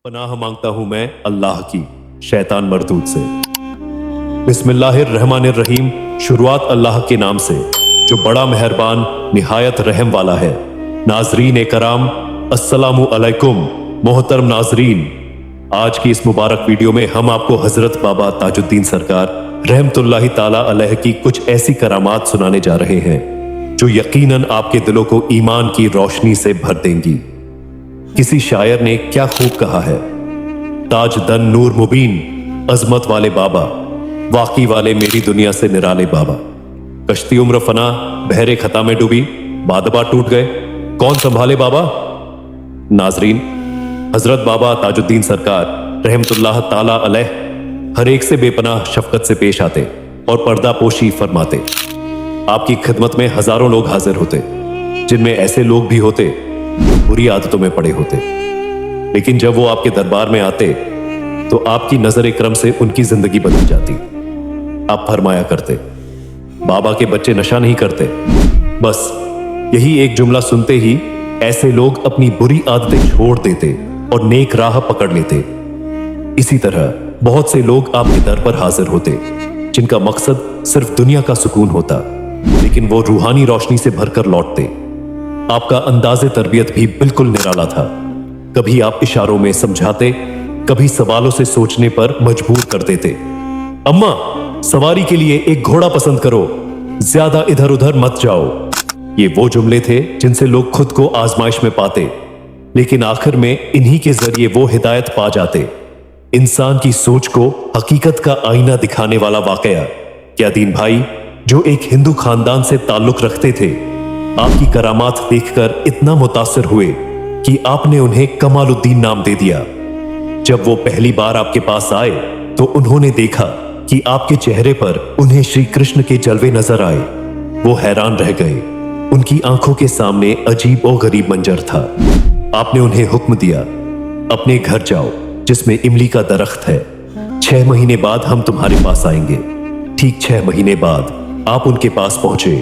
पनाह मांगता हूं मैं अल्लाह की शैतान मरदूद से। बिस्मिल्लाहिर्रहमानिर्रहीम। शुरुआत अल्लाह के नाम से जो बड़ा मेहरबान निहायत रहम वाला है। नाजरीन कराम, अस्सलामु अलैकुम। मोहतरम नाजरीन, आज की इस मुबारक वीडियो में हम आपको हजरत बाबा ताजुद्दीन सरकार रहमतुल्लाहि ताला अलैह की कुछ ऐसी करामात सुनाने जा रहे हैं जो यकीनन आपके दिलों को ईमान की रोशनी से भर देंगी। किसी शायर ने क्या खूब कहा है, ताज दन नूर मुबीन, अजमत वाले बाबा, वाकी वाले मेरी दुनिया से निराले बाबा। कश्ती उम्र फना बहरे खता में डूबी, बादबा टूट गए, कौन संभाले बाबा। नाजरीन, हजरत बाबा ताजुद्दीन सरकार रहमतुल्लाह ताला अलैह हर एक से बेपनाह शफकत से पेश आते और पर्दा पोशी फरमाते। आपकी खिदमत में हजारों लोग हाजिर होते, जिनमें ऐसे लोग भी होते बुरी आदतों में पड़े होते, लेकिन जब वो आपके दरबार में आते तो आपकी नजर करम से उनकी जिंदगी बदल जाती। आप फरमाया करते, बाबा के बच्चे नशा नहीं करते। बस यही एक जुमला सुनते ही ऐसे लोग अपनी बुरी आदतें छोड़ देते और नेक राह पकड़ लेते। इसी तरह बहुत से लोग आपके दर पर हाजिर होते, जिनका मकसद सिर्फ दुनिया का सुकून होता, लेकिन वो रूहानी रोशनी से भरकर लौटते। आपका अंदाज़े तरबियत भी बिल्कुल निराला था। कभी आप इशारों में समझाते, कभी सवालों से सोचने पर मजबूर कर देते। अम्मा, सवारी के लिए एक घोड़ा पसंद करो, ज्यादा इधर उधर मत जाओ। ये वो जुमले थे जिनसे लोग खुद को आजमाइश में पाते, लेकिन आखिर में इन्हीं के जरिए वो हिदायत पा जाते। इंसान की सोच को हकीकत का आईना दिखाने वाला वाकया। क्या दीन भाई, जो एक हिंदू खानदान से ताल्लुक रखते थे, आपकी करामात देखकर इतना मुतासिर हुए कि आपने उन्हें कमालुद्दीन नाम दे दिया। जब वो पहली बार आपके पास आए तो उन्होंने देखा कि आपके चेहरे पर उन्हें श्री कृष्ण के जलवे नजर आए। वो हैरान रह गए। उनकी आंखों के सामने अजीब और गरीब मंजर था। आपने उन्हें हुक्म दिया, अपने घर जाओ जिसमें इमली का दरख्त है। 6 महीने बाद हम तुम्हारे पास आएंगे। ठीक 6 महीने बाद आप उनके पास पहुंचे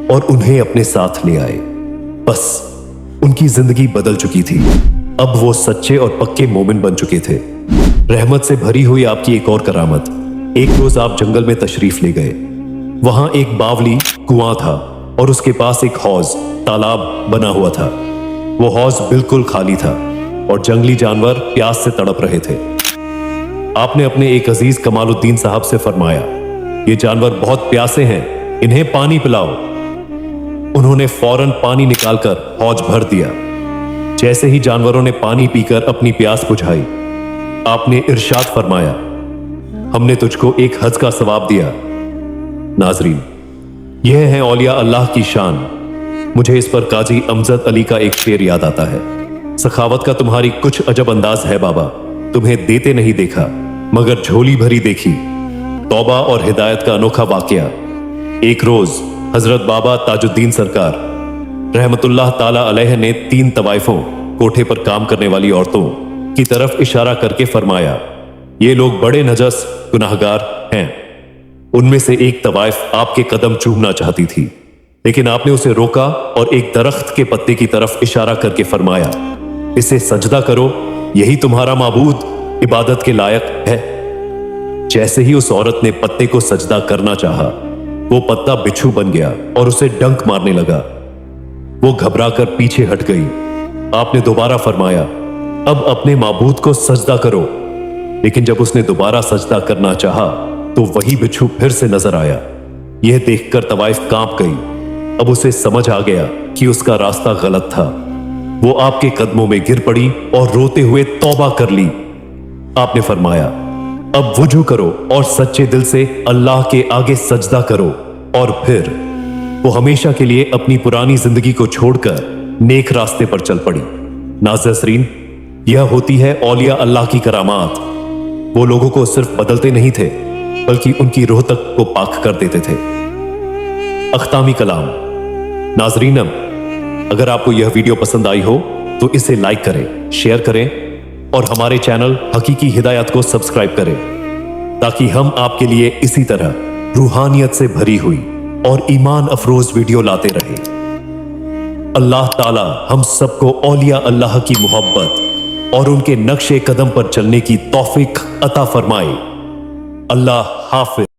और उन्हें अपने साथ ले आए। बस उनकी जिंदगी बदल चुकी थी। अब वो सच्चे और पक्के मोमिन बन चुके थे। रहमत से भरी हुई आपकी एक और करामत। एक रोज आप जंगल में तशरीफ ले गए। वहां एक बावली कुआं था और उसके पास एक हौज तालाब बना हुआ था। वो हौज बिल्कुल खाली था और जंगली जानवर प्यास से तड़प रहे थे। आपने अपने एक अजीज कमालुद्दीन साहब से फरमाया, ये जानवर बहुत प्यासे हैं, इन्हें पानी पिलाओ। उन्होंने फौरन पानी निकालकर हौज भर दिया। जैसे ही जानवरों ने पानी पीकर अपनी प्यास बुझाई, आपने इरशाद फरमाया, हमने तुझको एक हज का सवाब दिया। नाजरीन, यह है औलिया अल्लाह की शान। मुझे इस पर काजी अमजद अली का एक शेर याद आता है, सखावत का तुम्हारी कुछ अजब अंदाज है बाबा, तुम्हें देते नहीं देखा मगर झोली भरी देखी। तौबा और हिदायत का अनोखा वाकया। एक रोज हजरत बाबा ताजुद्दीन सरकार रहमतुल्लाह ताला अलैह ने 3 तवाइफों, कोठे पर काम करने वाली औरतों की तरफ इशारा करके फरमाया, ये लोग बड़े नजस गुनाहगार हैं। उनमें से एक तवाइफ आपके कदम चूमना चाहती थी, लेकिन आपने उसे रोका और एक दरख्त के पत्ते की तरफ इशारा करके फरमाया, इसे सजदा करो, यही तुम्हारा माबूद इबादत के लायक है। जैसे ही उस औरत ने पत्ते को सजदा करना चाहा, वो पत्ता बिच्छू बन गया और उसे डंक मारने लगा। वो घबराकर पीछे हट गई। आपने दोबारा फरमाया, अब अपने माबूद को सजदा करो। लेकिन जब उसने दोबारा सजदा करना चाहा तो वही बिच्छू फिर से नजर आया। यह देखकर तवाइफ कांप गई। अब उसे समझ आ गया कि उसका रास्ता गलत था। वो आपके कदमों में गिर पड़ी और रोते हुए तौबा कर ली। आपने फरमाया, अब वुजू करो और सच्चे दिल से अल्लाह के आगे सजदा करो। और फिर वो हमेशा के लिए अपनी पुरानी जिंदगी को छोड़कर नेक रास्ते पर चल पड़ी। नाज़रीन, यह होती है औलिया अल्लाह की करामात। वो लोगों को सिर्फ बदलते नहीं थे, बल्कि उनकी रूह तक को पाक कर देते थे। अख्तामी कलाम। नाजरीनम, अगर आपको यह वीडियो पसंद आई हो तो इसे लाइक करें, शेयर करें और हमारे चैनल हकीकी हिदायत को सब्सक्राइब करें, ताकि हम आपके लिए इसी तरह रूहानियत से भरी हुई और ईमान अफरोज वीडियो लाते रहें। अल्लाह ताला हम सबको औलिया अल्लाह की मोहब्बत اور ان کے نقش قدم پر چلنے کی توفیق عطا فرمائے۔ اللہ حافظ۔